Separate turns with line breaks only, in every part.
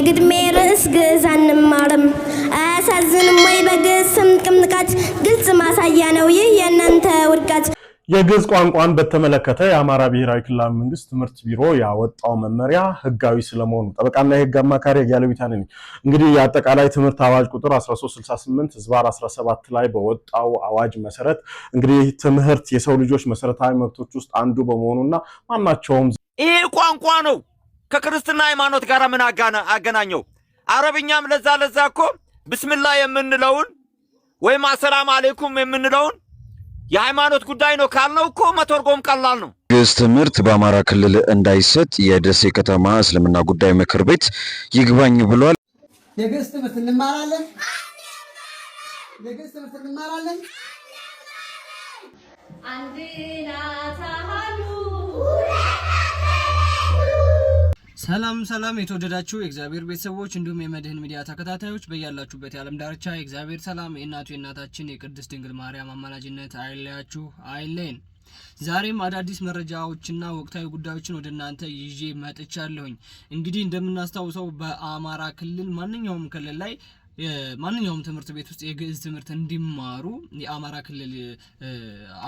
የግድሜ ርዕስ ግዕዝ አንማርም አያሳዝንም ወይ በግዕዝ ስም ቅምጥቃት ግልጽ ማሳያ ነው ይህ የእናንተ ውድቀት።
የግዕዝ ቋንቋን በተመለከተ የአማራ ብሔራዊ ክልላዊ መንግስት ትምህርት ቢሮ ያወጣው መመሪያ ህጋዊ ስለመሆኑ ጠበቃና የህግ አማካሪ ያለቢታን እንግዲህ የአጠቃላይ ትምህርት አዋጅ ቁጥር 1368/17 ላይ በወጣው አዋጅ መሰረት እንግዲህ ትምህርት የሰው ልጆች መሰረታዊ መብቶች ውስጥ አንዱ በመሆኑና ማናቸውም
ይሄ ቋንቋ ነው ከክርስትና ሃይማኖት ጋር ምን አገናኘው? አረብኛም ለዛ እኮ ብስሚላህ የምንለውን ወይም አሰላም አለይኩም የምንለውን የሃይማኖት ጉዳይ ነው ካልነው እኮ መተርጎም ቀላል ነው።
ግዕዝ ትምህርት በአማራ ክልል እንዳይሰጥ የደሴ ከተማ እስልምና ጉዳይ ምክር ቤት ይግባኝ ብሏል።
የግዕዝ ትምህርት እንማራለን።
ሰላም የተወደዳችሁ የእግዚአብሔር ቤተሰቦች እንዲሁም የመድህን ሚዲያ ተከታታዮች በያላችሁበት የዓለም ዳርቻ የእግዚአብሔር ሰላም የእናታችን የቅድስት ድንግል ማርያም አማላጅነት አይለያችሁ አይለየን። ዛሬም አዳዲስ መረጃዎችና ወቅታዊ ጉዳዮችን ወደ እናንተ ይዤ መጥቻለሁኝ። እንግዲህ እንደምናስታውሰው በአማራ ክልል ማንኛውም ክልል ላይ ማንኛውም ትምህርት ቤት ውስጥ የግዕዝ ትምህርት እንዲማሩ የአማራ ክልል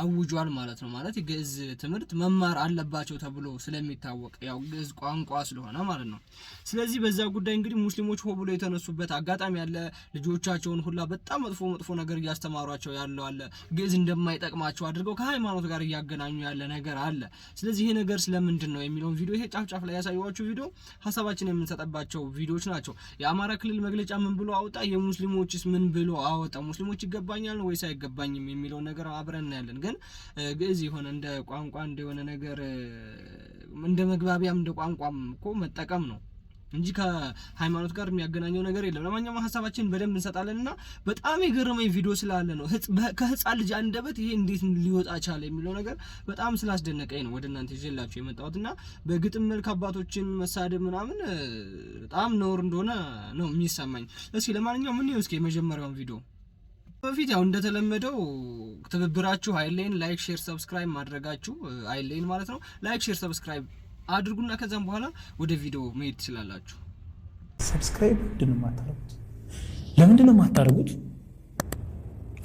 አውጇል ማለት ነው። ማለት የግዕዝ ትምህርት መማር አለባቸው ተብሎ ስለሚታወቅ ያው ግዕዝ ቋንቋ ስለሆነ ማለት ነው። ስለዚህ በዛ ጉዳይ እንግዲህ ሙስሊሞች ሆ ብሎ የተነሱበት አጋጣሚ ያለ ልጆቻቸውን ሁላ በጣም መጥፎ ነገር እያስተማሯቸው ያለው አለ። ግዕዝ እንደማይጠቅማቸው አድርገው ከሃይማኖት ጋር እያገናኙ ያለ ነገር አለ። ስለዚህ ይሄ ነገር ስለምንድን ነው የሚለውን ቪዲዮ ይሄ ጫፍ ላይ ያሳየዋችሁ ቪዲዮ ሐሳባችን የምንሰጣባቸው ቪዲዮዎች ናቸው። የአማራ ክልል መግለጫ ምን ብሎ አወጣ፣ የሙስሊሞችስ ምን ብሎ አወጣ፣ ሙስሊሞች ይገባኛል ነው ወይስ አይገባኝም የሚለው ነገር አብረን እናያለን። ግን ግዕዝ የሆነ እንደ ቋንቋ እንደሆነ ነገር እንደ መግባቢያም እንደ ቋንቋም እኮ መጠቀም ነው እንጂ ከሃይማኖት ጋር የሚያገናኘው ነገር የለም። ለማንኛውም ሐሳባችን በደንብ እንሰጣለንና በጣም የገረመኝ ቪዲዮ ስላለ ነው ከህፃን ልጅ አንደበት ይሄ እንዴት ሊወጣ ቻለ የሚለው ነገር በጣም ስላስደነቀኝ ነው ወደ እናንተ ይዤላችሁ የመጣሁትና በግጥም መልክ አባቶችን መሳደብ ምናምን በጣም ነውር እንደሆነ ነው የሚሰማኝ። እስኪ ለማንኛውም ምን ይሁን እስኪ የመጀመሪያውን ቪዲዮ በፊት ያው እንደተለመደው ትብብራችሁ አይለይን፣ ላይክ ሼር ሰብስክራይብ ማድረጋችሁ አይለይን ማለት ነው። ላይክ ሼር ሰብስክራይብ አድርጉና ከዛም በኋላ ወደ ቪዲዮ መሄድ ትችላላችሁ።
ሰብስክራይብ ለምንድን ነው የማታደርጉት?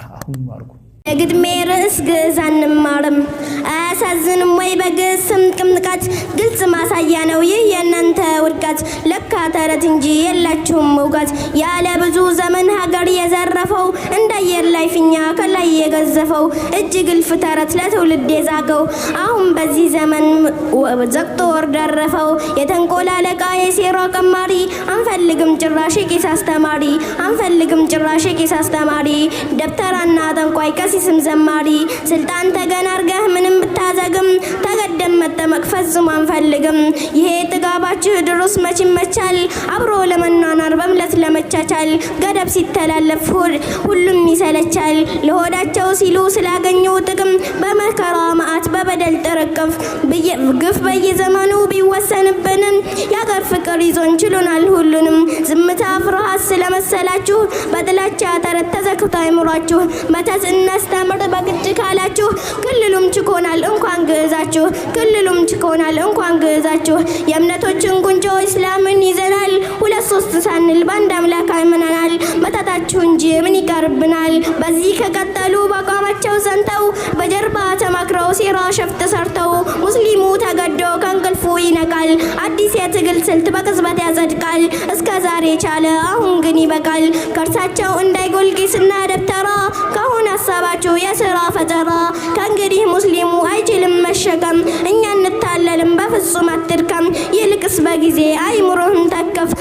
አሁን አድርጉ።
የግድሜ ርዕስ ግዕዝ አንማርም አያሳዝንም ወይ በግዕዝ ስም ቅምጥቃት ግልጽ ማሳያ ነው ይህ የእናንተ ውድቀት። ለካ ተረት እንጂ የላችሁም እውቀት። ያለ ብዙ ዘመን ሀገር የዘረፈው እንዳየር ላይ ፊኛ ከላይ የገዘፈው እጅ ግልፍ ተረት ለትውልድ የዛገው አሁን በዚህ ዘመን ዘግቶ ወር ደረፈው። የተንኮል አለቃ የሴራ ቀማሪ አንፈልግም ጭራሽ ቄስ አስተማሪ ደብተራና ጠንቋይ ስም ዘማሪ ስልጣን ተገናርገህ ምንም ብታዘግም ተገደም መጠመቅ ፈጽሞ አንፈልግም። ይሄ ጥጋባችሁ ድሩስ መች ይመቻል አብሮ ለመኗኗር በምለት ለመቻቻል ገደብ ሲተላለፍ ሁሉም ይሰለቻል። ለሆዳቸው ሲሉ ስላገኙ ጥቅም በመከራ መዓት በበደል ጥርቅፍ ግፍ በየዘመኑ ቢወሰንብንም የአገር ፍቅር ይዞን ችሎናል ሁሉንም። ዝምታ ፍርሃት ስለመሰላችሁ በጥላቻ ተረት ተዘክቶ አይምሯችሁ መተት ተምር በግድ ካላችሁ ክልሉም ችኮናል እንኳን ግዕዛችሁ የእምነቶችን ጉንጮ እስላምን ይዘናል ሁለት ሶስት ሳንል በአንድ አምላክ አምነናል። መታታችሁ እንጂ ምን ይቀርብናል? በዚህ ከቀጠሉ በአቋማቸው ዘንተው በጀርባ ተማክረው ሴራ ሸፍጥ ሰርተው ሙስሊሙ ተገዶ ከእንቅልፉ ይነቃል። አዲስ የትግል ስልት በቅጽበት ያጸድቃል። እስከ ዛሬ ቻለ አሁን ግን ይበቃል። ከእርሳቸው እንዳይጎል ቄስና ደብተራ ካሁን ሐሳባችሁ የሥራ ፈጠራ። ከእንግዲህ ሙስሊሙ አይችልም መሸከም እኛ እንታለልም በፍጹም አትድከም። ይልቅስ በጊዜ አይምሮህን ተከፍ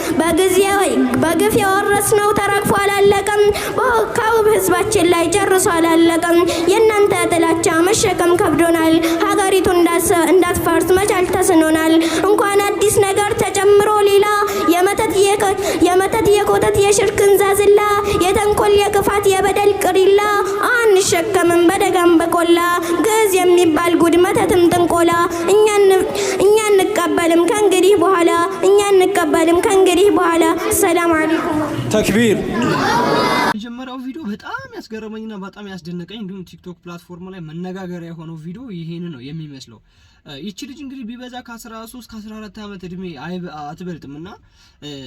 በግፍ የወረስነው ተረግፎ አላለቀም። በካውብ ህዝባችን ላይ ጨርሶ አላለቀም። የእናንተ ጥላቻ መሸከም ከብዶናል። ሀገሪቱ እንዳትፈርስ መቻል ተስኖናል። እንኳን አዲስ ነገር ተጨምሮ ሌላ የመተት የኮተት የሽርክን ዛዝላ የተንኮል የክፋት የበደል ቅሪላ አንሸከምም በደጋም በቆላ ግዕዝ የሚባል ጉድ መተትም ጥንቆላ እኛ እንቀበልም ከእንግዲህ በኋላ ሰላም አለይኩም።
ተክቢር
የመጀመሪያው ቪዲዮ በጣም ያስገረመኝና በጣም ያስደነቀኝ እንዲሁም ቲክቶክ ፕላትፎርም ላይ መነጋገሪያ የሆነው ቪዲዮ ይሄን ነው የሚመስለው። ይቺ ልጅ እንግዲህ ቢበዛ ከ13 ከ14 ዓመት እድሜ አትበልጥምና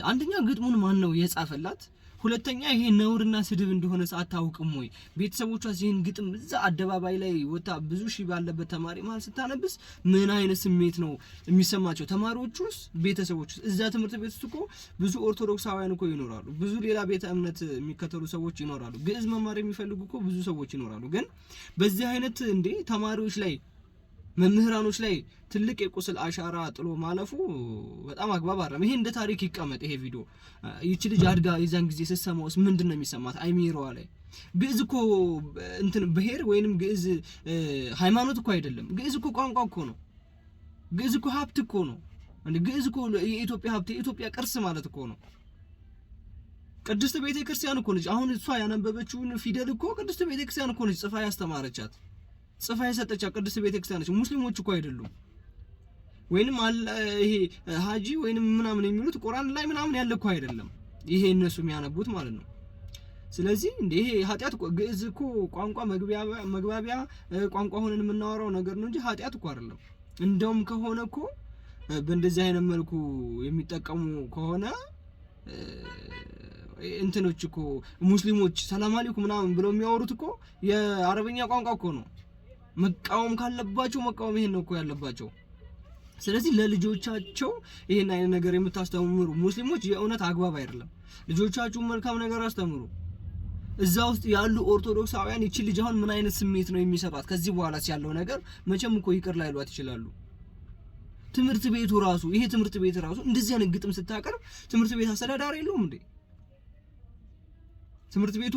አንደኛ ግጥሙን ማን ነው የጻፈላት? ሁለተኛ ይሄ ነውርና ስድብ እንደሆነ አታውቅም ወይ? ቤተሰቦቿ ይሄን ግጥም እዛ አደባባይ ላይ ወጣ ብዙ ሺህ ባለበት ተማሪ መሀል ስታነብስ ምን አይነት ስሜት ነው የሚሰማቸው? ተማሪዎቹስ፣ ቤተሰቦቹስ? እዛ ትምህርት ቤት ውስጥ እኮ ብዙ ኦርቶዶክሳውያን እኮ ይኖራሉ፣ ብዙ ሌላ ቤተ እምነት የሚከተሉ ሰዎች ይኖራሉ፣ ግዕዝ መማር የሚፈልጉ እኮ ብዙ ሰዎች ይኖራሉ። ግን በዚህ አይነት እንዴ ተማሪዎች ላይ መምህራኖች ላይ ትልቅ የቁስል አሻራ ጥሎ ማለፉ በጣም አግባብ አይደለም። ይሄ እንደ ታሪክ ይቀመጥ ይሄ ቪዲዮ። ይቺ ልጅ አድጋ የዛን ጊዜ ስትሰማውስ ምንድነው የሚሰማት? አይሚሮዋ ላይ ግዕዝ እኮ እንትን ብሔር ወይንም ግዕዝ ሃይማኖት እኮ አይደለም። ግዕዝ እኮ ቋንቋ እኮ ነው። ግዕዝ እኮ ሀብት እኮ ነው። እንዴ ግዕዝ እኮ የኢትዮጵያ ሀብት፣ የኢትዮጵያ ቅርስ ማለት እኮ ነው። ቅድስት ቤተክርስቲያን እኮ ነች። አሁን እሷ ያነበበችውን ፊደል እኮ ቅድስት ቤተክርስቲያን እኮ ነች ጽፋ ያስተማረቻት፣ ጽፋ የሰጠቻት ቅድስት ቤተክርስቲያን ነች። ሙስሊሞች እኮ አይደሉም። ወይንም ይሄ ሀጂ ወይንም ምናምን የሚሉት ቁርአን ላይ ምናምን ያለ እኮ አይደለም። ይሄ እነሱ የሚያነቡት ማለት ነው። ስለዚህ እንደ ይሄ ኃጢአት ግዕዝ እኮ ቋንቋ መግባቢያ ቋንቋ ሆነን የምናወራው ነገር ነው እንጂ ኃጢአት እኮ አይደለም። እንደውም ከሆነ እኮ በእንደዚህ አይነት መልኩ የሚጠቀሙ ከሆነ እንትኖች እኮ ሙስሊሞች ሰላም አለይኩም ምናምን ብለው የሚያወሩት እኮ የአረበኛ ቋንቋ እኮ ነው። መቃወም ካለባቸው መቃወም ይሄን ነው እኮ ያለባቸው። ስለዚህ ለልጆቻቸው ይሄን አይነት ነገር የምታስተምሩ ሙስሊሞች የእውነት አግባብ አይደለም። ልጆቻችሁን መልካም ነገር አስተምሩ። እዛ ውስጥ ያሉ ኦርቶዶክሳውያን ይቺ ልጅ አሁን ምን አይነት ስሜት ነው የሚሰጣት? ከዚህ በኋላስ ያለው ነገር መቼም እኮ ይቅር ላይሏት ይችላሉ። ትምህርት ቤቱ ራሱ ይሄ ትምህርት ቤት ራሱ እንደዚህ አይነት ግጥም ስታቀርብ ትምህርት ቤት አስተዳዳሪ የለውም እንዴ? ትምህርት ቤቱ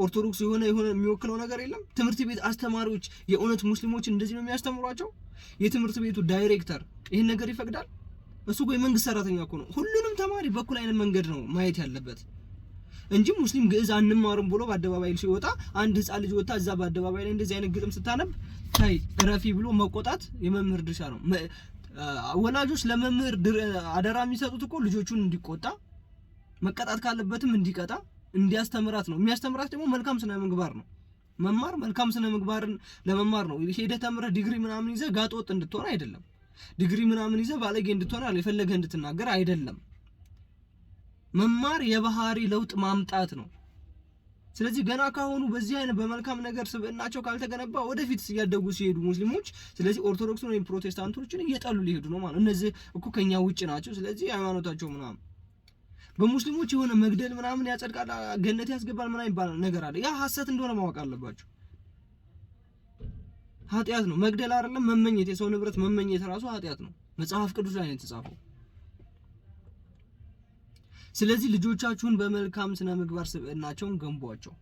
ኦርቶዶክስ የሆነ የሚወክለው ነገር የለም? ትምህርት ቤት አስተማሪዎች የእውነት ሙስሊሞችን እንደዚህ ነው የሚያስተምሯቸው? የትምህርት ቤቱ ዳይሬክተር ይሄን ነገር ይፈቅዳል? እሱ እኮ የመንግስት ሰራተኛ እኮ ነው። ሁሉንም ተማሪ በኩል አይነት መንገድ ነው ማየት ያለበት እንጂ ሙስሊም ግዕዝ አንማርም ብሎ በአደባባይ ሲወጣ አንድ ህፃን ልጅ ወጣ እዛ በአደባባይ ላይ እንደዚህ አይነት ግጥም ስታነብ ታይ ረፊ ብሎ መቆጣት የመምህር ድርሻ ነው። ወላጆች ለመምህር አደራ የሚሰጡት እኮ ልጆቹን እንዲቆጣ፣ መቀጣት ካለበትም እንዲቀጣ፣ እንዲያስተምራት ነው። የሚያስተምራት ደግሞ መልካም ስነ ምግባር ነው። መማር መልካም ስነ ምግባርን ለመማር ነው። ሄደህ ተምረህ ዲግሪ ምናምን ይዘህ ጋጥ ወጥ እንድትሆን አይደለም። ዲግሪ ምናምን ይዘህ ባለጌ እንድትሆን የፈለገህ እንድትናገር አይደለም። መማር የባህሪ ለውጥ ማምጣት ነው። ስለዚህ ገና ካሁኑ በዚህ አይነት በመልካም ነገር ስብዕናቸው ካልተገነባ ወደፊት ሲያደጉ ሲሄዱ ሙስሊሞች ስለዚህ ኦርቶዶክስን ወይም ፕሮቴስታንቶችን እየጠሉ ሊሄዱ ነው ማለት። እነዚህ እኮ ከኛ ውጭ ናቸው። ስለዚህ ሃይማኖታቸው ምናምን በሙስሊሞች የሆነ መግደል ምናምን ያጸድቃል፣ ገነት ያስገባል ምናምን ይባል ነገር አለ። ያ ሐሰት እንደሆነ ማወቅ አለባቸው። ኃጢአት ነው መግደል አይደለም መመኘት፣ የሰው ንብረት መመኘት ራሱ ኃጢአት ነው። መጽሐፍ ቅዱስ ላይ ነው የተጻፈው። ስለዚህ ልጆቻችሁን በመልካም ስነ ምግባር ስብዕናቸውን ገንቧቸው።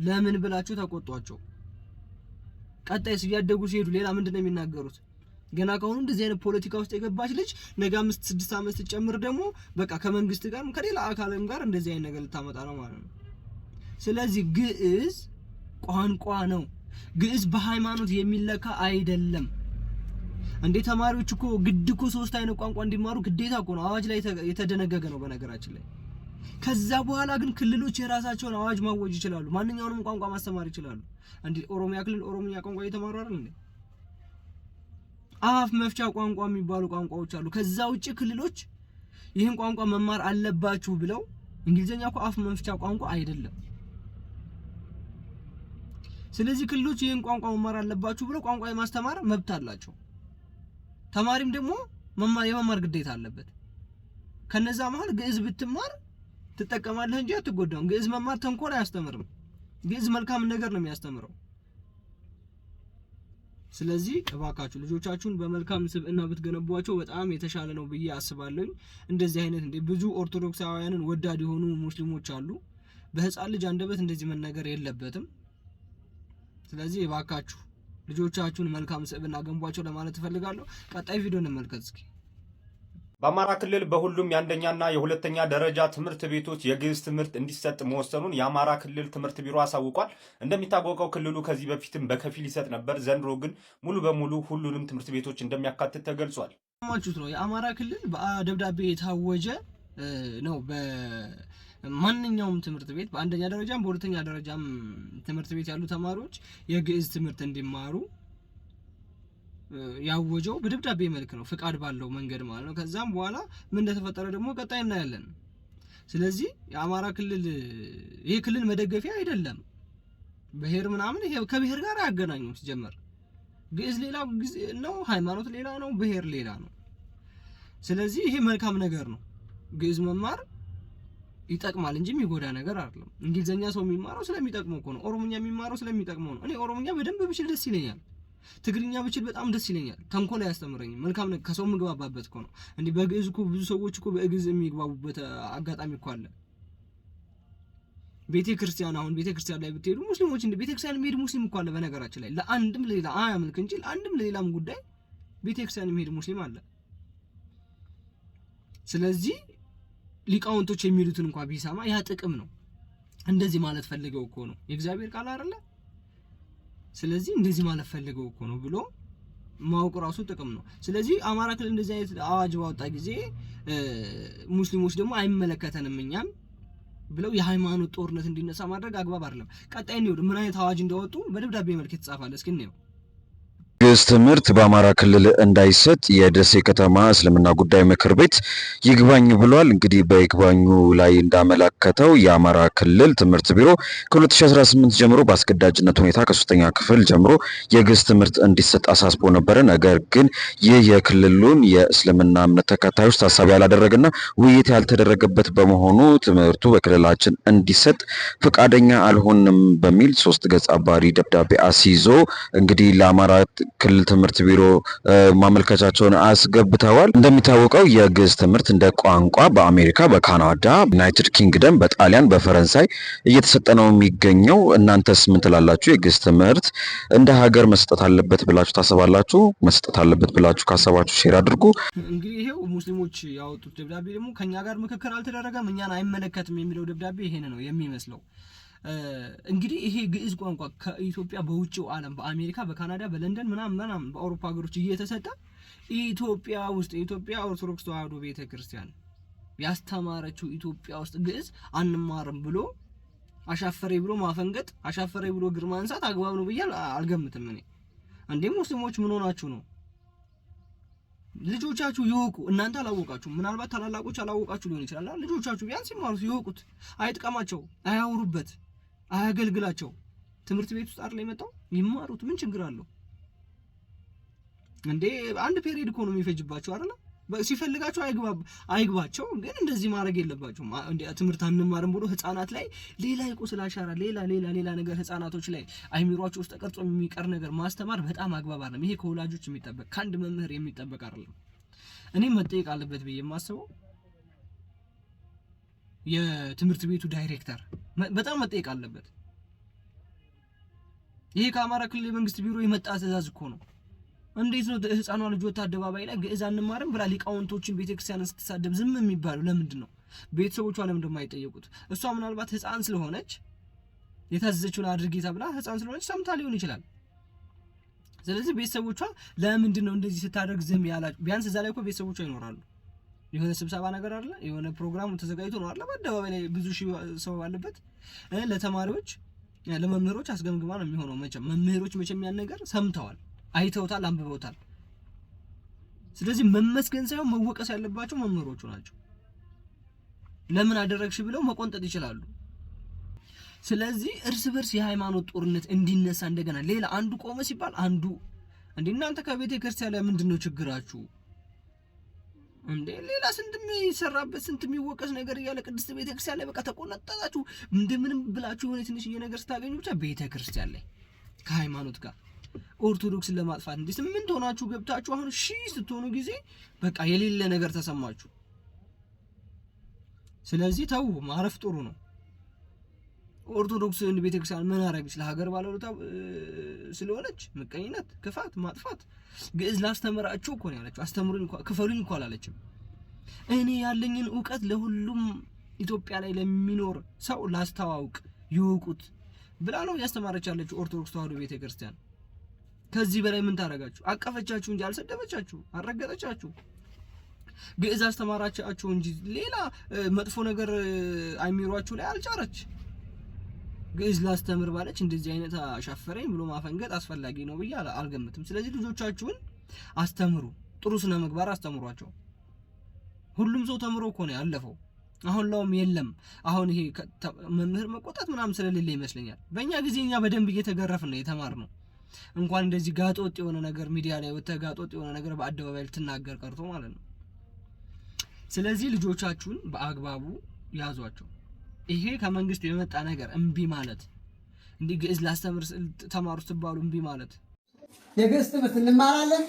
ለምን ብላችሁ ተቆጧቸው። ቀጣይ ሲያደጉ ሲሄዱ ሌላ ምንድነው የሚናገሩት? ገና ከሆኑ እንደዚህ አይነት ፖለቲካ ውስጥ የገባች ልጅ ነገ 5-6 ዓመት ስትጨምር ደግሞ በቃ ከመንግስት ጋር ከሌላ አካልም ጋር እንደዚህ አይነት ነገር ልታመጣ ነው ማለት ነው። ስለዚህ ግዕዝ ቋንቋ ነው። ግዕዝ በሃይማኖት የሚለካ አይደለም። እንዴ ተማሪዎች እኮ ግድ እኮ 3 አይነት ቋንቋ እንዲማሩ ግዴታ እኮ ነው። አዋጅ ላይ የተደነገገ ነው በነገራችን ላይ። ከዛ በኋላ ግን ክልሎች የራሳቸውን አዋጅ ማወጅ ይችላሉ። ማንኛውንም ቋንቋ ማስተማር ይችላሉ። እንዴ ኦሮሚያ ክልል ኦሮሚያ ቋንቋ እየተማሩ አይደል እንዴ? አፍ መፍቻ ቋንቋ የሚባሉ ቋንቋዎች አሉ። ከዛ ውጪ ክልሎች ይህን ቋንቋ መማር አለባችሁ ብለው እንግሊዘኛ እኮ አፍ መፍቻ ቋንቋ አይደለም። ስለዚህ ክልሎች ይህን ቋንቋ መማር አለባችሁ ብለው ቋንቋ የማስተማር መብት አላቸው። ተማሪም ደግሞ የመማር ግዴታ አለበት። ከነዛ መሃል ግዕዝ ብትማር ትጠቀማለህ እንጂ አትጎዳም። ግዕዝ መማር ተንኮል አያስተምርም። ግዕዝ መልካም ነገር ነው የሚያስተምረው። ስለዚህ እባካችሁ ልጆቻችሁን በመልካም ስብዕና ብትገነቧቸው በጣም የተሻለ ነው ብዬ አስባለሁ። እንደዚህ አይነት ብዙ ኦርቶዶክሳውያንን ወዳድ የሆኑ ሙስሊሞች አሉ። በህፃን ልጅ አንደበት እንደዚህ መነገር የለበትም። ስለዚህ እባካችሁ ልጆቻችሁን መልካም ስብዕና ገንቧቸው ለማለት እፈልጋለሁ። ቀጣይ ቪዲዮ እንመልከት እስኪ።
በአማራ ክልል በሁሉም የአንደኛና የሁለተኛ ደረጃ ትምህርት ቤቶች የግዕዝ ትምህርት እንዲሰጥ መወሰኑን የአማራ ክልል ትምህርት ቢሮ አሳውቋል። እንደሚታወቀው ክልሉ ከዚህ በፊትም በከፊል ይሰጥ ነበር። ዘንድሮ ግን ሙሉ በሙሉ ሁሉንም ትምህርት ቤቶች እንደሚያካትት ተገልጿል።
ማችሁት ነው የአማራ ክልል በደብዳቤ የታወጀ ነው። ማንኛውም ትምህርት ቤት በአንደኛ ደረጃም በሁለተኛ ደረጃም ትምህርት ቤት ያሉ ተማሪዎች የግዕዝ ትምህርት እንዲማሩ ያወጀው በደብዳቤ መልክ ነው፣ ፍቃድ ባለው መንገድ ማለት ነው። ከዛም በኋላ ምን እንደተፈጠረ ደግሞ ቀጣይ እናያለን። ስለዚህ የአማራ ክልል ይሄ ክልል መደገፊያ አይደለም። ብሔር ምናምን ይሄ ከብሔር ጋር አያገናኙም። ሲጀመር ግዕዝ ሌላ ነው፣ ሃይማኖት ሌላ ነው፣ ብሔር ሌላ ነው። ስለዚህ ይሄ መልካም ነገር ነው። ግዕዝ መማር ይጠቅማል እንጂ የሚጎዳ ነገር አይደለም። እንግሊዘኛ ሰው የሚማረው ስለሚጠቅመው እኮ ነው። ኦሮሞኛ የሚማረው ስለሚጠቅመው ነው። እኔ ኦሮሞኛ በደንብ ብችል ደስ ይለኛል። ትግርኛ ብችል በጣም ደስ ይለኛል። ተንኮል አያስተምረኝም። መልካም ነገር ከሰው ምግባባበት እኮ ነው። እንዴ በግዕዝ እኮ ብዙ ሰዎች እኮ በግዕዝ የሚግባቡበት አጋጣሚ እኮ አለ። ቤተክርስቲያን አሁን ቤተክርስቲያን ላይ ብትሄዱ ሙስሊሞች እንደ ቤተክርስቲያን የሚሄድ ሙስሊም እኮ አለ። በነገራችን ላይ ለአንድም ለሌላ አያምልክ እንጂ ለአንድም ለሌላም ጉዳይ ቤተክርስቲያን የሚሄድ ሙስሊም አለ። ስለዚህ ሊቃውንቶች የሚሉትን እንኳን ቢሰማ ያ ጥቅም ነው። እንደዚህ ማለት ፈልገው እኮ ነው የእግዚአብሔር ቃል አይደለ? ስለዚህ እንደዚህ ማለት ፈልገው እኮ ነው ብሎ ማወቅ ራሱ ጥቅም ነው። ስለዚህ አማራ ክልል እንደዚህ አይነት አዋጅ ባወጣ ጊዜ ሙስሊሞች ደግሞ አይመለከተንም እኛም ብለው የሃይማኖት ጦርነት እንዲነሳ ማድረግ አግባብ አይደለም። ቀጣይ ነው ምን አይነት አዋጅ እንደወጡ በደብዳቤ መልክ የተጻፈ እስኪ ነው።
ግዕዝ ትምህርት በአማራ ክልል እንዳይሰጥ የደሴ ከተማ እስልምና ጉዳይ ምክር ቤት ይግባኝ ብሏል። እንግዲህ በይግባኙ ላይ እንዳመለከተው የአማራ ክልል ትምህርት ቢሮ ከ2018 ጀምሮ በአስገዳጅነት ሁኔታ ከ3ኛ ክፍል ጀምሮ የግዕዝ ትምህርት እንዲሰጥ አሳስቦ ነበረ። ነገር ግን ይህ የክልሉን የእስልምና እምነት ተከታዮች ታሳቢ ያላደረገና ውይይት ያልተደረገበት በመሆኑ ትምህርቱ በክልላችን እንዲሰጥ ፈቃደኛ አልሆንም በሚል 3 ገጽ አባሪ ደብዳቤ አስይዞ እንግዲህ ለአማራ ክልል ትምህርት ቢሮ ማመልከቻቸውን አስገብተዋል። እንደሚታወቀው የግዕዝ ትምህርት እንደ ቋንቋ በአሜሪካ፣ በካናዳ፣ ዩናይትድ ኪንግደም፣ በጣሊያን፣ በፈረንሳይ እየተሰጠ ነው የሚገኘው። እናንተስ ምን ትላላችሁ? የግዕዝ ትምህርት እንደ ሀገር መስጠት አለበት ብላችሁ ታስባላችሁ? መስጠት አለበት ብላችሁ ካሰባችሁ ሼር አድርጉ።
እንግዲህ ይሄው ሙስሊሞች ያወጡት ደብዳቤ ደግሞ ከኛ ጋር ምክክር አልተደረገም፣ እኛን አይመለከትም የሚለው ደብዳቤ ይሄን ነው የሚመስለው። እንግዲህ ይሄ ግዕዝ ቋንቋ ከኢትዮጵያ በውጭው ዓለም በአሜሪካ፣ በካናዳ፣ በለንደን ምናምን በአውሮፓ ሀገሮች እየተሰጠ ኢትዮጵያ ውስጥ የኢትዮጵያ ኦርቶዶክስ ተዋሕዶ ቤተክርስቲያን ያስተማረችው ኢትዮጵያ ውስጥ ግዕዝ አንማርም ብሎ አሻፈሬ ብሎ ማፈንገጥ፣ አሻፈሬ ብሎ እግር ማንሳት አግባብ ነው ብዬ አልገምትም። እኔ እንዴ ሙስሊሞች ምን ሆናችሁ ነው? ልጆቻችሁ ይወቁ። እናንተ አላወቃችሁ፣ ምናልባት ታላላቆች አላወቃችሁ ሊሆን ይችላል። ልጆቻችሁ ቢያንስ ይማሩት፣ ይወቁት፣ አይጥቀማቸው፣ አያውሩበት፣ አያገልግላቸው። ትምህርት ቤት ውስጥ አይደል የመጣው? ይማሩት። ምን ችግር አለው እንዴ? አንድ ፔሪድ እኮ ነው የሚፈጅባቸው አይደል? ሲፈልጋቸው አይግባቸው። ግን እንደዚህ ማድረግ የለባቸውም። እንዴ ትምህርት አንማርም ብሎ ህፃናት ላይ ሌላ የቁስል አሻራ ሌላ ነገር ህፃናቶች ላይ አይሚሯቸው ውስጥ ተቀርጾ የሚቀር ነገር ማስተማር በጣም አግባብ አይደለም። ይሄ ከወላጆች የሚጠበቅ ከአንድ መምህር የሚጠበቅ አይደለም። እኔም መጠየቅ አለበት ብዬ የማስበው የትምህርት ቤቱ ዳይሬክተር በጣም መጠየቅ አለበት። ይሄ ከአማራ ክልል መንግስት ቢሮ የመጣ ትዕዛዝ እኮ ነው። እንዴት ነው ህፃኗ ልጅ ወጣ አደባባይ ላይ ግዕዝ አንማርም ብላ ሊቃውንቶችን ቤተክርስቲያንን ስትሳደብ ዝም የሚባለው ለምንድን ነው? ቤተሰቦቿ ለምን እንደማይጠየቁት? እሷ ምናልባት ህፃን ስለሆነች የታዘዘችውን አድርጊ ተብላ ህፃን ስለሆነች ሰምታ ሊሆን ይችላል። ስለዚህ ቤተሰቦቿ ለምንድን ነው እንደዚህ ስታደርግ ዝም ያላችሁ? ቢያንስ እዛ ላይ እኮ ቤተሰቦቿ ይኖራሉ። የሆነ ስብሰባ ነገር አይደለ? የሆነ ፕሮግራም ተዘጋጅቶ ነው አይደለ? በአደባባይ ላይ ብዙ ሺህ ሰው አለበት። ለተማሪዎች ለመምህሮች አስገምግማ ነው የሚሆነው። መምህሮች መቼም ያን ነገር ሰምተዋል፣ አይተውታል፣ አንብበውታል። ስለዚህ መመስገን ሳይሆን መወቀስ ያለባቸው መምህሮቹ ናቸው። ለምን አደረግሽ ብለው መቆንጠጥ ይችላሉ። ስለዚህ እርስ በርስ የሃይማኖት ጦርነት እንዲነሳ እንደገና ሌላ አንዱ ቆመ ሲባል አንዱ እንዴ እናንተ ከቤተ ክርስቲያን ላይ ምንድነው ችግራችሁ እንዴ? ሌላ ስንት የሚሰራበት ስንት የሚወቀስ ነገር እያለ ቅድስት ቤተ ክርስቲያን ላይ በቃ ተቆነጠጣችሁ። እንደምንም ብላችሁ የሆነ ትንሽዬ ነገር ስታገኙ ብቻ ቤተ ክርስቲያን ላይ ከሃይማኖት ጋር ኦርቶዶክስን ለማጥፋት እንዴ ስምንት ሆናችሁ ገብታችሁ አሁን ስትሆኑ ጊዜ በቃ የሌለ ነገር ተሰማችሁ። ስለዚህ ተው፣ ማረፍ ጥሩ ነው። ኦርቶዶክስ ቤተክርስቲያን ምን አረገች? ለሀገር ባለውለታ ስለሆነች ምቀኝነት፣ ክፋት፣ ማጥፋት ግዕዝ ላስተምራችሁ እኮ ነው ያለችው። አስተምሩኝ እንኳን ክፈሉኝ እንኳን አላለችም። እኔ ያለኝን ዕውቀት ለሁሉም ኢትዮጵያ ላይ ለሚኖር ሰው ላስተዋውቅ ይወቁት ብላ ነው ያስተማረች ያለችው ኦርቶዶክስ ተዋሕዶ ቤተክርስቲያን። ከዚህ በላይ ምን ታረጋችሁ? አቀፈቻችሁ እንጂ አልሰደበቻችሁ፣ አልረገጠቻችሁ። ግዕዝ አስተማራቻቸው እንጂ ሌላ መጥፎ ነገር አይሚሯቸው ላይ አልጫረች። ግዕዝ ላስተምር ባለች እንደዚህ አይነት አሻፈረኝ ብሎ ማፈንገጥ አስፈላጊ ነው ብዬ አልገምትም። ስለዚህ ልጆቻችሁን አስተምሩ፣ ጥሩ ስነ ምግባር አስተምሯቸው። ሁሉም ሰው ተምሮ እኮ ነው ያለፈው። አሁን ላውም የለም አሁን ይሄ መምህር መቆጣት ምናምን ስለሌለ ይመስለኛል። በእኛ ጊዜ እኛ በደንብ እየተገረፍን ነው የተማርነው። እንኳን እንደዚህ ጋጦጥ የሆነ ነገር ሚዲያ ላይ ወጥተህ ጋጦጥ የሆነ ነገር በአደባባይ ልትናገር ቀርቶ ማለት ነው። ስለዚህ ልጆቻችሁን በአግባቡ ያዟቸው። ይሄ ከመንግስት የመጣ ነገር እምቢ ማለት እንዲህ ግዕዝ ላስተምር ተማሩ ስትባሉ እምቢ ማለት
የግዕዝ ትምህርት እንማራለን።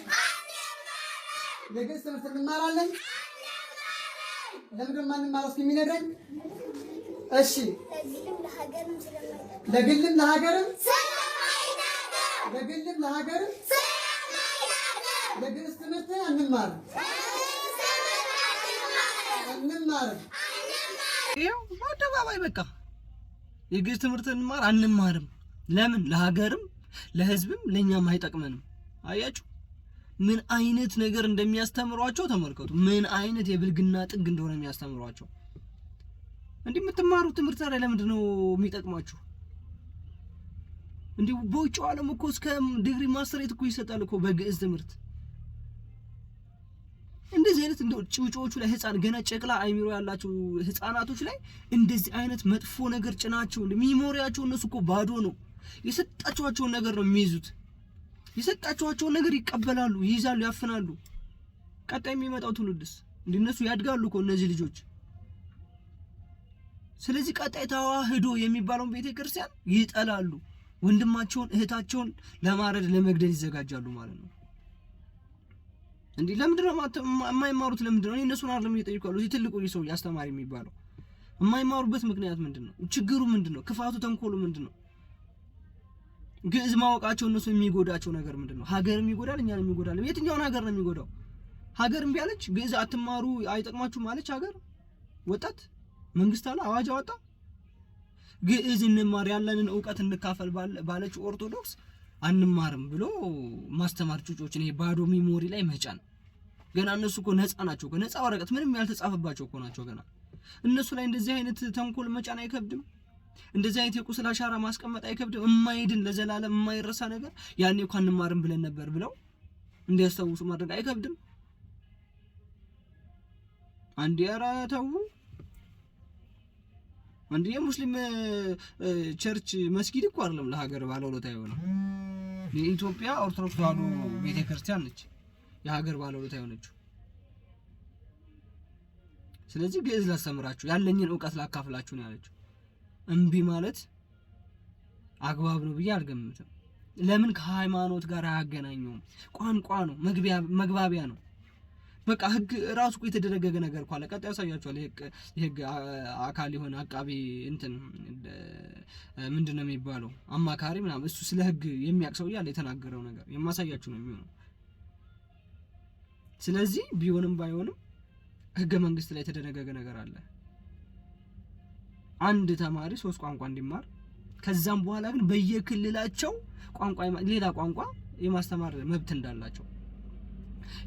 የግዕዝ ትምህርት እንማራለን። ለምንድን ማንማረው እስኪ የሚነግረኝ? እሺ ለግልም ለሀገርም ለግልም ለሀገርም የግዕዝ ትምህርት አንማርም።
ይኸው በአደባባይ በቃ የግዕዝ ትምህርት እንማር አንማርም። ለምን? ለሀገርም ለህዝብም ለኛም አይጠቅመንም። አያችሁ ምን አይነት ነገር እንደሚያስተምሯቸው ተመልከቱ። ምን አይነት የብልግና ጥግ እንደሆነ የሚያስተምሯቸው። እንዲህ የምትማሩት ትምህርት ላይ ለምንድን ነው የሚጠቅማችሁ? እንዲህ በውጭው ዓለም እኮ እስከ ዲግሪ ማስተሬት እኮ ይሰጣል እኮ በግዕዝ ትምህርት። እንደዚህ አይነት እንደው ጭውጮቹ ላይ ህፃን ገና ጨቅላ አይሚሮ ያላቸው ህፃናቶች ላይ እንደዚህ አይነት መጥፎ ነገር ጭናቸው ሚሞሪያቸው እነሱ እኮ ባዶ ነው። የሰጣቸዋቸውን ነገር ነው የሚይዙት። የሰጣቸዋቸውን ነገር ይቀበላሉ፣ ይይዛሉ፣ ያፍናሉ። ቀጣይ የሚመጣው ትውልድስ እንደነሱ ያድጋሉ እኮ እነዚህ ልጆች። ስለዚህ ቀጣይ ተዋህዶ የሚባለውን ቤተክርስቲያን ይጠላሉ። ወንድማቸውን እህታቸውን ለማረድ ለመግደል ይዘጋጃሉ ማለት ነው። እንዴ ለምንድን ነው የማይማሩት? ለምንድን ነው እነሱን አይደለም እየጠየቁ ያሉት? ትልቁ ሰው ያስተማሪ የሚባለው የማይማሩበት ምክንያት ምንድነው? ችግሩ ምንድነው? ክፋቱ ተንኮሉ ምንድነው? ግዕዝ ማወቃቸው እነሱ የሚጎዳቸው ነገር ምንድነው? ሀገርም ይጎዳል፣ እኛንም ይጎዳል። የትኛውን ሀገር ነው የሚጎዳው? ሀገርም ቢያለች ግዕዝ አትማሩ አይጠቅማችሁም ማለች ሀገር ወጣት መንግስት አለ አዋጅ አወጣ። ግዕዝ እንማር ያለንን ዕውቀት እንካፈል ባለች ኦርቶዶክስ አንማርም ብሎ ማስተማር ጩጮችን ይሄ ባዶ ሚሞሪ ላይ መጫን። ገና እነሱ እኮ ነፃ ናቸው። ነፃ ወረቀት ምንም ያልተጻፈባቸው እኮ ናቸው። ገና እነሱ ላይ እንደዚህ አይነት ተንኮል መጫን አይከብድም? እንደዚህ አይነት የቁስል አሻራ ማስቀመጥ አይከብድም? የማይድን ለዘላለም የማይረሳ ነገር ያኔ እኮ አንማርም ብለን ነበር ብለው እንዲያስታውሱ ማድረግ አይከብድም? አንዴ ኧረ ተው። አንዴ የሙስሊም ቸርች መስጊድ እኮ አይደለም ለሀገር ባለውለታ የሆነው የኢትዮጵያ ኦርቶዶክስ ተዋሕዶ ቤተክርስቲያን ነች የሀገር ባለውለታ የሆነችው። ስለዚህ ግዕዝ ላስተምራችሁ ያለኝን ዕውቀት ላካፍላችሁ ነው ያለችው። እምቢ ማለት አግባብ ነው ብዬ አልገምትም። ለምን? ከሃይማኖት ጋር አያገናኘውም። ቋንቋ ነው፣ መግባቢያ ነው። በቃ ህግ ራሱ እኮ የተደረገ ነገር እኮ አለ። ቀጣይ ያሳያችኋል። የህግ አካል የሆነ አቃቢ እንትን ምንድነው የሚባለው አማካሪ ምናምን እሱ ስለ ህግ የሚያውቅ ሰው ያለ የተናገረው ነገር የማሳያችሁ ነው የሚሆነው። ስለዚህ ቢሆንም ባይሆንም ህገ መንግስት ላይ የተደነገገ ነገር አለ። አንድ ተማሪ 3 ቋንቋ እንዲማር ከዛም በኋላ ግን በየክልላቸው ቋንቋ ሌላ ቋንቋ የማስተማር መብት እንዳላቸው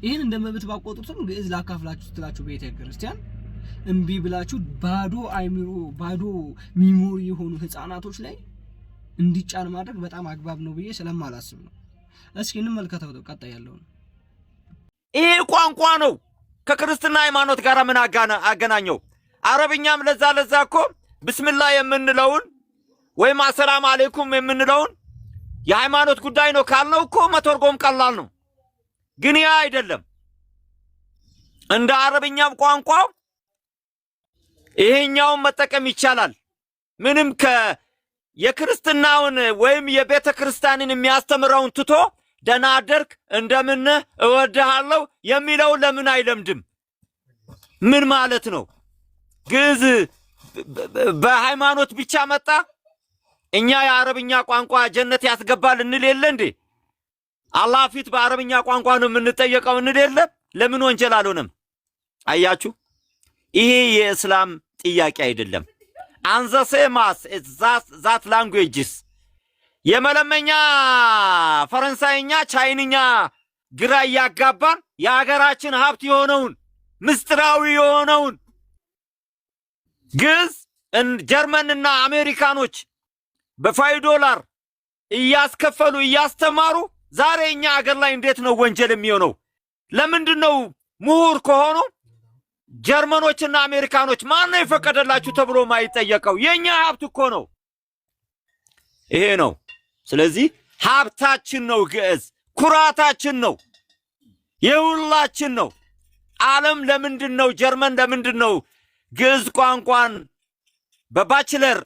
ይሄን እንደ መብት ባቆጥሩትም ግዕዝ ላካፍላችሁ ስትላችሁ ቤተክርስቲያን እምቢ ብላችሁ ባዶ አይሚሮ ባዶ ሚሞሪ የሆኑ ህፃናቶች ላይ እንዲጫን ማድረግ በጣም አግባብ ነው ብዬ ስለማላስብ ነው። እስኪ እንመልከተው ቀጣይ ያለው።
ይሄ ቋንቋ ነው ከክርስትና ሃይማኖት ጋር ምን አገናኘው? አረብኛም ለዛ እኮ ብስሚላህ የምንለውን ወይም አሰላም አለይኩም የምንለውን የሃይማኖት ጉዳይ ነው ካልነው እኮ መተርጎም ቀላል ነው። ግን ያ አይደለም። እንደ አረብኛም ቋንቋ ይሄኛውን መጠቀም ይቻላል። ምንም የክርስትናውን ወይም የቤተ ክርስቲያንን የሚያስተምረውን ትቶ ደህና አደርክ እንደምን እወድሃለሁ የሚለው ለምን አይለምድም? ምን ማለት ነው? ግዕዝ በሃይማኖት ብቻ መጣ? እኛ የአረብኛ ቋንቋ ጀነት ያስገባል እንል የለ እንዴ? አላህ ፊት በአረብኛ ቋንቋ ነው የምንጠየቀው እንል የለ? ለምን ወንጀል አልሆነም? አያችሁ፣ ይሄ የእስላም ጥያቄ አይደለም። አንዘሴማስ ዛት ላንጉዌጅስ የመለመኛ ፈረንሳይኛ፣ ቻይንኛ ግራ እያጋባን የሀገራችን ሀብት የሆነውን ምስጢራዊ የሆነውን ግዕዝ ጀርመንና አሜሪካኖች በ$5 እያስከፈሉ እያስተማሩ ዛሬ እኛ ሀገር ላይ እንዴት ነው ወንጀል የሚሆነው? ለምንድነው ምሁር ከሆኑ ጀርመኖችና አሜሪካኖች ማን ነው የፈቀደላችሁ ተብሎ ማይጠየቀው? የኛ ሀብት እኮ ነው። ይሄ ነው። ስለዚህ ሀብታችን ነው ግዕዝ፣ ኩራታችን ነው፣ የሁላችን ነው። ዓለም ለምንድነው ጀርመን ለምንድነው ግዕዝ ቋንቋን በባችለር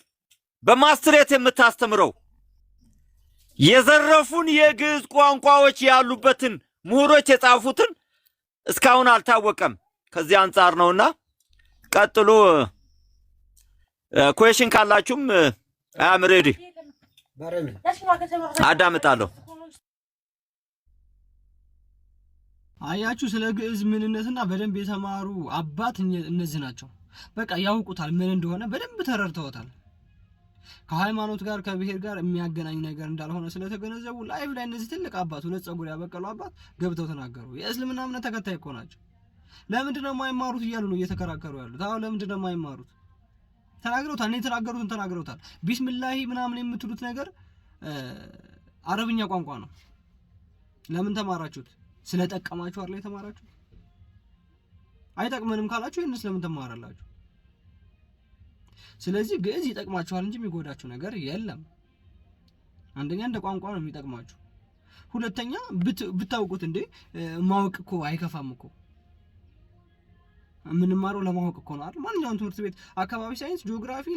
በማስትሬት የምታስተምረው? የዘረፉን የግዕዝ ቋንቋዎች ያሉበትን ምሁሮች የጻፉትን እስካሁን አልታወቀም። ከዚህ አንፃር ነውና ቀጥሉ። ኩዌሽን ካላችሁም አም ሬዲ አዳምጣለሁ።
አያችሁ ስለ ግዕዝ ምንነትና በደንብ የተማሩ አባት እነዚህ ናቸው። በቃ ያውቁታል ምን እንደሆነ በደንብ ተረድተውታል። ከሃይማኖት ጋር ከብሔር ጋር የሚያገናኝ ነገር እንዳልሆነ ስለተገነዘቡ ላይቭ ላይ እነዚህ ትልቅ አባት ሁለት ጸጉር ያበቀሉ አባት ገብተው ተናገሩ። የእስልምና እምነት ተከታይ እኮ ናቸው። ለምንድነው የማይማሩት እያሉ ነው እየተከራከሩ ያሉት። አሁን ለምንድነው የማይማሩት? ተናግረውታል። የተናገሩትን ተናግረውታል። ቢስሚላሂ ምናምን የምትሉት ነገር አረብኛ ቋንቋ ነው። ለምን ተማራችሁት? ስለጠቀማችሁ አይደል የተማራችሁት? አይጠቅመንም ካላችሁ ይሄንስ ለምን ተማራላችሁ? ስለዚህ ግዕዝ ይጠቅማችኋል እንጂ የሚጎዳችሁ ነገር የለም። አንደኛ እንደ ቋንቋ ነው የሚጠቅማችሁ። ሁለተኛ ብታውቁት እንዴ ማወቅ እኮ አይከፋም እኮ። ምንማረው ለማወቅ እኮ ነው አይደል? ማንኛውም ትምህርት ቤት አካባቢ ሳይንስ፣ ጂኦግራፊ፣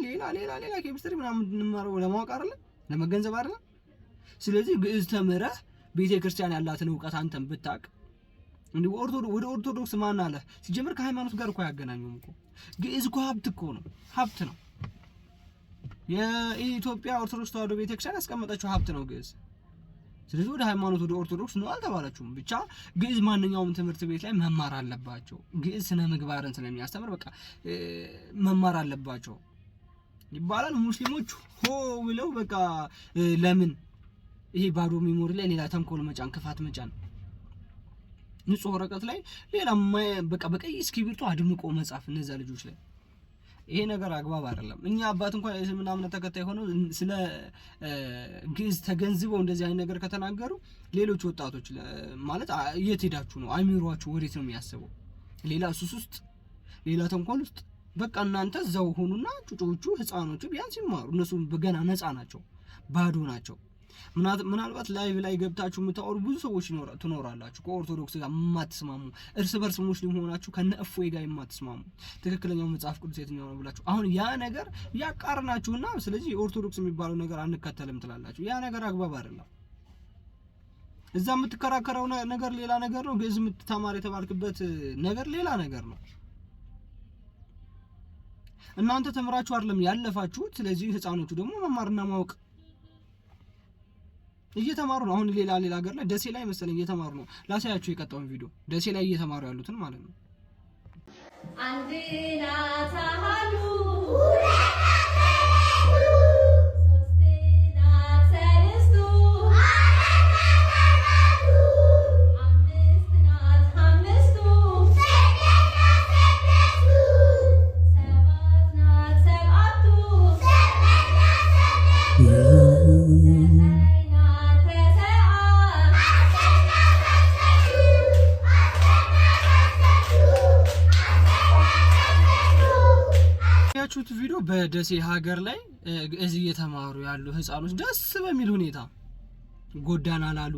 ሌላ ኬሚስትሪ ምናምን ምንማረው ለማወቅ አይደል? ለመገንዘብ አይደል? ስለዚህ ግዕዝ ተምረህ ቤተክርስቲያን ያላትን ዕውቀት አንተም ብታቅ እንዴ ወደ ኦርቶዶክስ ማን አለ? ሲጀምር ከሃይማኖት ጋር እኮ ያገናኙም እኮ። ግዕዝ እኮ ሀብት እኮ ነው፣ ሀብት ነው። የኢትዮጵያ ኦርቶዶክስ ተዋሕዶ ቤተክርስቲያን ያስቀመጠችው ሀብት ነው ግዕዝ። ስለዚህ ወደ ሃይማኖት ወደ ኦርቶዶክስ ነው አልተባላችሁም። ብቻ ግዕዝ ማንኛውም ትምህርት ቤት ላይ መማር አለባቸው። ግዕዝ ስነ ምግባርን ስለሚያስተምር በቃ መማር አለባቸው ይባላል። ሙስሊሞች ሆ ብለው በቃ ለምን ይሄ ባዶ ሜሞሪ ላይ ሌላ ተንኮል መጫን፣ ክፋት መጫን፣ ንጹህ ወረቀት ላይ ሌላ በቃ በቀይ እስክሪብቶ አድምቆ መጻፍ እነዛ ልጆች ላይ ይሄ ነገር አግባብ አይደለም። እኛ አባት እንኳን የእስልምና እምነት ተከታይ ሆነው ስለ ግዕዝ ተገንዝበው እንደዚህ አይነት ነገር ከተናገሩ ሌሎች ወጣቶች ማለት የት ሄዳችሁ ነው? አይሚሯችሁ ወዴት ነው የሚያስበው? ሌላ ሱስ ውስጥ፣ ሌላ ተንኮል ውስጥ። በቃ እናንተ እዛው ሆኑና ጩጮቹ ህፃኖቹ ቢያንስ ይማሩ። እነሱ በገና ነፃ ናቸው፣ ባዶ ናቸው። ምናልባት ላይቭ ላይ ገብታችሁ የምታወሩ ብዙ ሰዎች ትኖራላችሁ፣ ከኦርቶዶክስ ጋር የማትስማሙ እርስ በርስ ሙስሊም ሆናችሁ ከነ እፎይ ጋር የማትስማሙ ትክክለኛው መጽሐፍ ቅዱስ የትኛው ነው ብላችሁ አሁን ያ ነገር ያቃርናችሁና ስለዚህ ኦርቶዶክስ የሚባለው ነገር አንከተልም ትላላችሁ። ያ ነገር አግባብ አይደለም። እዛ የምትከራከረው ነገር ሌላ ነገር ነው። ግዕዝ የምትተማር የተባልክበት ነገር ሌላ ነገር ነው። እናንተ ተምራችሁ አይደለም ያለፋችሁት። ስለዚህ ህፃኖቹ ደግሞ መማርና ማወቅ እየተማሩ ነው። አሁን ሌላ ሀገር ላይ ደሴ ላይ መሰለኝ እየተማሩ ነው። ላሳያችሁ የቀጣውን ቪዲዮ ደሴ ላይ እየተማሩ ያሉትን ማለት ነው። ቪዲዮ በደሴ ሀገር ላይ ግዕዝ እየተማሩ ያሉ ህፃኖች ደስ በሚል ሁኔታ ጎዳና ላሉ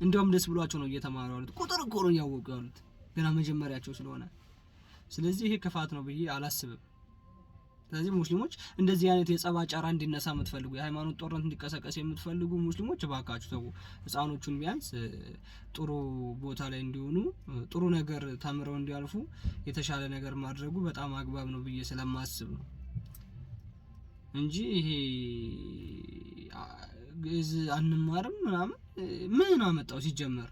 እንደውም ደስ ብሏቸው ነው እየተማሩ ያሉት። ቁጥር እኮ ነው ያወቁ ያሉት ገና መጀመሪያቸው ስለሆነ። ስለዚህ ይሄ ክፋት ነው ብዬ አላስብም። ስለዚህ ሙስሊሞች እንደዚህ አይነት የጸባ ጫራ እንዲነሳ የምትፈልጉ የሃይማኖት ጦርነት እንዲቀሰቀስ የምትፈልጉ ሙስሊሞች እባካችሁ ተው። ህፃኖቹን ቢያንስ ጥሩ ቦታ ላይ እንዲሆኑ ጥሩ ነገር ተምረው እንዲያልፉ የተሻለ ነገር ማድረጉ በጣም አግባብ ነው ብዬ ስለማስብ ነው እንጂ ይሄ ግዕዝ አንማርም ምናምን ምን አመጣው? ሲጀመር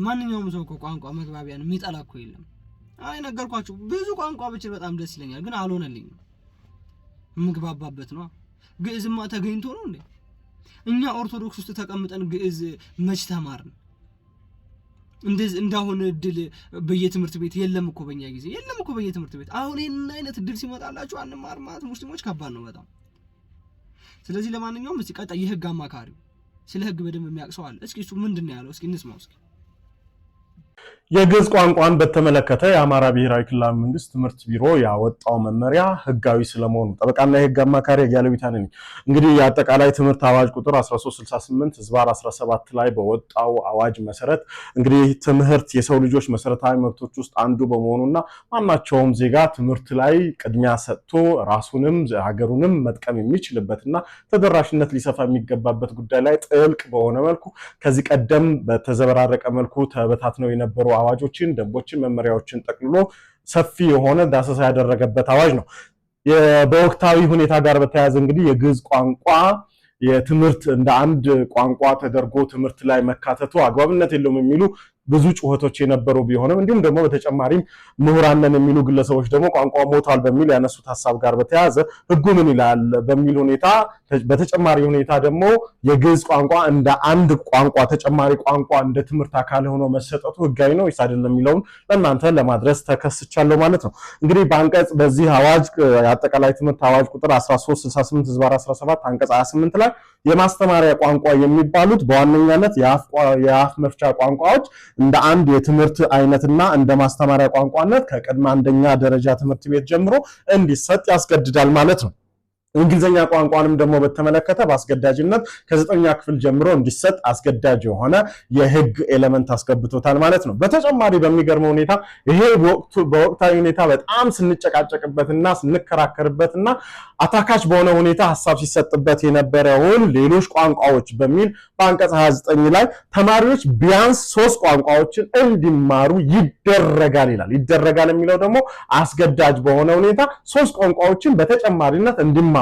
ማንኛውም ሰው እኮ ቋንቋ መግባቢያን የሚጠላ እኮ የለም። አይ ነገርኳችሁ፣ ብዙ ቋንቋ ብችል በጣም ደስ ይለኛል፣ ግን አልሆነልኝም። ምግባባበት ነው። ግዕዝማ ተገኝቶ ነው እንዴ? እኛ ኦርቶዶክስ ውስጥ ተቀምጠን ግዕዝ መች ተማርን? እንዳሁን እድል በየትምህርት ቤት የለም እኮ በእኛ ጊዜ የለም እኮ በየትምህርት ቤት። አሁን ይሄን አይነት እድል ሲመጣላችሁ አንማር ማለት ሙስሊሞች ከባድ ነው በጣም። ስለዚህ ለማንኛውም እስኪ ቀጣይ የህግ አማካሪው ስለ ህግ በደንብ የሚያቅሰው አለ። እስኪ እሱ ምንድነው ያለው? እስኪ እንስማው እስኪ።
የግዕዝ ቋንቋን በተመለከተ የአማራ ብሔራዊ ክልላዊ መንግስት ትምህርት ቢሮ ያወጣው መመሪያ ህጋዊ ስለመሆኑ ጠበቃና የህግ አማካሪ ያለዊታን ነኝ። እንግዲህ የአጠቃላይ ትምህርት አዋጅ ቁጥር 1368/17 ላይ በወጣው አዋጅ መሰረት እንግዲህ ትምህርት የሰው ልጆች መሰረታዊ መብቶች ውስጥ አንዱ በመሆኑና ማናቸውም ዜጋ ትምህርት ላይ ቅድሚያ ሰጥቶ ራሱንም ሀገሩንም መጥቀም የሚችልበትና ተደራሽነት ሊሰፋ የሚገባበት ጉዳይ ላይ ጥልቅ በሆነ መልኩ ከዚህ ቀደም በተዘበራረቀ መልኩ ተበታትነው የነበሩ አዋጆችን፣ ደንቦችን፣ መመሪያዎችን ጠቅልሎ ሰፊ የሆነ ዳሰሳ ያደረገበት አዋጅ ነው። በወቅታዊ ሁኔታ ጋር በተያያዘ እንግዲህ የግዕዝ ቋንቋ የትምህርት እንደ አንድ ቋንቋ ተደርጎ ትምህርት ላይ መካተቱ አግባብነት የለውም የሚሉ ብዙ ጩኸቶች የነበሩ ቢሆንም እንዲሁም ደግሞ በተጨማሪም ምሁራንን የሚሉ ግለሰቦች ደግሞ ቋንቋው ሞቷል በሚል ያነሱት ሐሳብ ጋር በተያያዘ ህጉ ምን ይላል በሚል ሁኔታ በተጨማሪ ሁኔታ ደግሞ የግዕዝ ቋንቋ እንደ አንድ ቋንቋ ተጨማሪ ቋንቋ እንደ ትምህርት አካል ሆኖ መሰጠቱ ህጋዊ ነው ወይስ አይደለም የሚለውን ለእናንተ ለማድረስ ተከስቻለሁ ማለት ነው። እንግዲህ በአንቀጽ በዚህ አዋጅ የአጠቃላይ ትምህርት አዋጅ ቁጥር 1368/17 አንቀጽ 28 ላይ የማስተማሪያ ቋንቋ የሚባሉት በዋነኛነት የአፍ መፍቻ ቋንቋዎች እንደ አንድ የትምህርት አይነትና እንደ ማስተማሪያ ቋንቋነት ከቅድመ አንደኛ ደረጃ ትምህርት ቤት ጀምሮ እንዲሰጥ ያስገድዳል ማለት ነው። እንግሊዘኛ ቋንቋንም ደግሞ በተመለከተ በአስገዳጅነት ከ9ኛ ክፍል ጀምሮ እንዲሰጥ አስገዳጅ የሆነ የህግ ኤሌመንት አስገብቶታል ማለት ነው። በተጨማሪ በሚገርመው ሁኔታ ይሄ በወቅታዊ ሁኔታ በጣም ስንጨቃጨቅበትና ስንከራከርበትና አታካች በሆነ ሁኔታ ሐሳብ ሲሰጥበት የነበረውን ሌሎች ቋንቋዎች በሚል በአንቀጽ 29 ላይ ተማሪዎች ቢያንስ 3 ቋንቋዎችን እንዲማሩ ይደረጋል ይላል። ይደረጋል የሚለው ደግሞ አስገዳጅ በሆነ ሁኔታ 3 ቋንቋዎችን በተጨማሪነት እንዲማሩ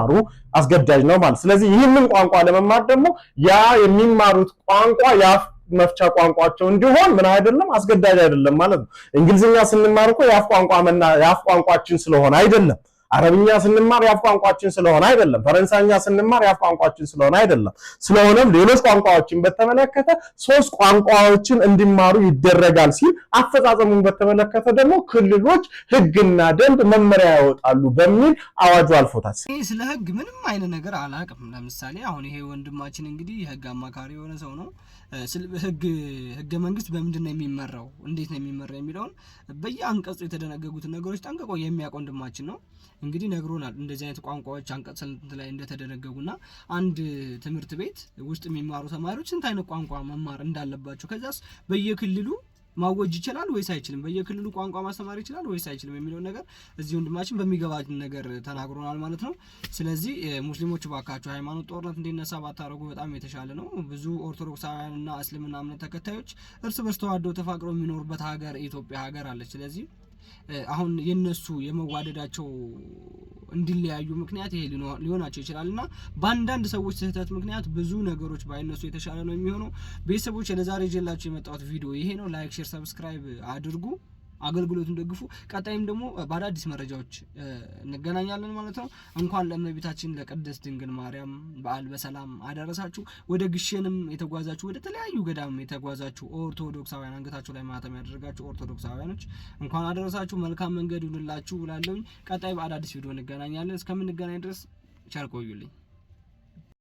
አስገዳጅ ነው ማለት። ስለዚህ ይህንን ቋንቋ ለመማር ደግሞ ያ የሚማሩት ቋንቋ የአፍ መፍቻ ቋንቋቸው እንዲሆን ምን አይደለም አስገዳጅ አይደለም ማለት ነው። እንግሊዝኛ ስንማር እኮ የአፍ ቋንቋችን ስለሆነ አይደለም። አረብኛ ስንማር የአፍ ቋንቋችን ስለሆነ አይደለም። ፈረንሳይኛ ስንማር የአፍ ቋንቋችን ስለሆነ አይደለም። ስለሆነም ሌሎች ቋንቋዎችን በተመለከተ 3 ቋንቋዎችን እንዲማሩ ይደረጋል ሲል አፈጻጸሙን በተመለከተ ደግሞ ክልሎች ህግና ደንብ መመሪያ ያወጣሉ በሚል አዋጁ አልፎታል።
ስለ ህግ ምንም አይነት ነገር አላውቅም። ለምሳሌ አሁን ይሄ ወንድማችን እንግዲህ የህግ አማካሪ የሆነ ሰው ነው። ህገ መንግስት በምንድን ነው የሚመራው፣ እንዴት ነው የሚመራው የሚለውን በየአንቀጹ የተደነገጉትን ነገሮች ጠንቅቆ የሚያውቅ ወንድማችን ነው። እንግዲህ ነግሮናል እንደዚህ አይነት ቋንቋዎች አንቀጽ ስንት ላይ እንደተደነገጉና አንድ ትምህርት ቤት ውስጥ የሚማሩ ተማሪዎች ስንት አይነት ቋንቋ መማር እንዳለባቸው ከዛስ በየክልሉ ማወጅ ይችላል ወይስ አይችልም፣ በየክልሉ ቋንቋ ማስተማር ይችላል ወይስ አይችልም የሚለው ነገር እዚህ ወንድማችን በሚገባን ነገር ተናግሮናል ማለት ነው። ስለዚህ ሙስሊሞች ባካችሁ ሃይማኖት ጦርነት እንዲነሳ ባታረጉ በጣም የተሻለ ነው። ብዙ ኦርቶዶክሳውያንና እስልምና እምነት ተከታዮች እርስ በርስ ተዋደው ተፋቅረው የሚኖሩበት ሀገር ኢትዮጵያ ሀገር አለች። ስለዚህ አሁን የነሱ የመዋደዳቸው እንዲለያዩ ምክንያት ይሄ ሊሆናቸው ይችላልና በአንዳንድ ሰዎች ስህተት ምክንያት ብዙ ነገሮች ባይነሱ የተሻለ ነው የሚሆነው። ቤተሰቦች ለዛሬ ይዤላችሁ የመጣሁት ቪዲዮ ይሄ ነው። ላይክ፣ ሼር፣ ሰብስክራይብ አድርጉ፣ አገልግሎቱን ደግፉ። ቀጣይም ደግሞ በአዳዲስ መረጃዎች እንገናኛለን ማለት ነው። እንኳን ለእመቤታችን ለቅድስት ድንግል ማርያም በዓል በሰላም አደረሳችሁ። ወደ ግሼንም የተጓዛችሁ ወደ ተለያዩ ገዳም የተጓዛችሁ ኦርቶዶክሳውያን አንገታችሁ ላይ ማተም ያደረጋችሁ ኦርቶዶክሳውያኖች እንኳን አደረሳችሁ። መልካም መንገድ ይሁንላችሁ ብላለሁኝ። ቀጣይ በአዳዲስ ቪዲዮ እንገናኛለን። እስከምንገናኝ ድረስ ቸር ቆዩልኝ።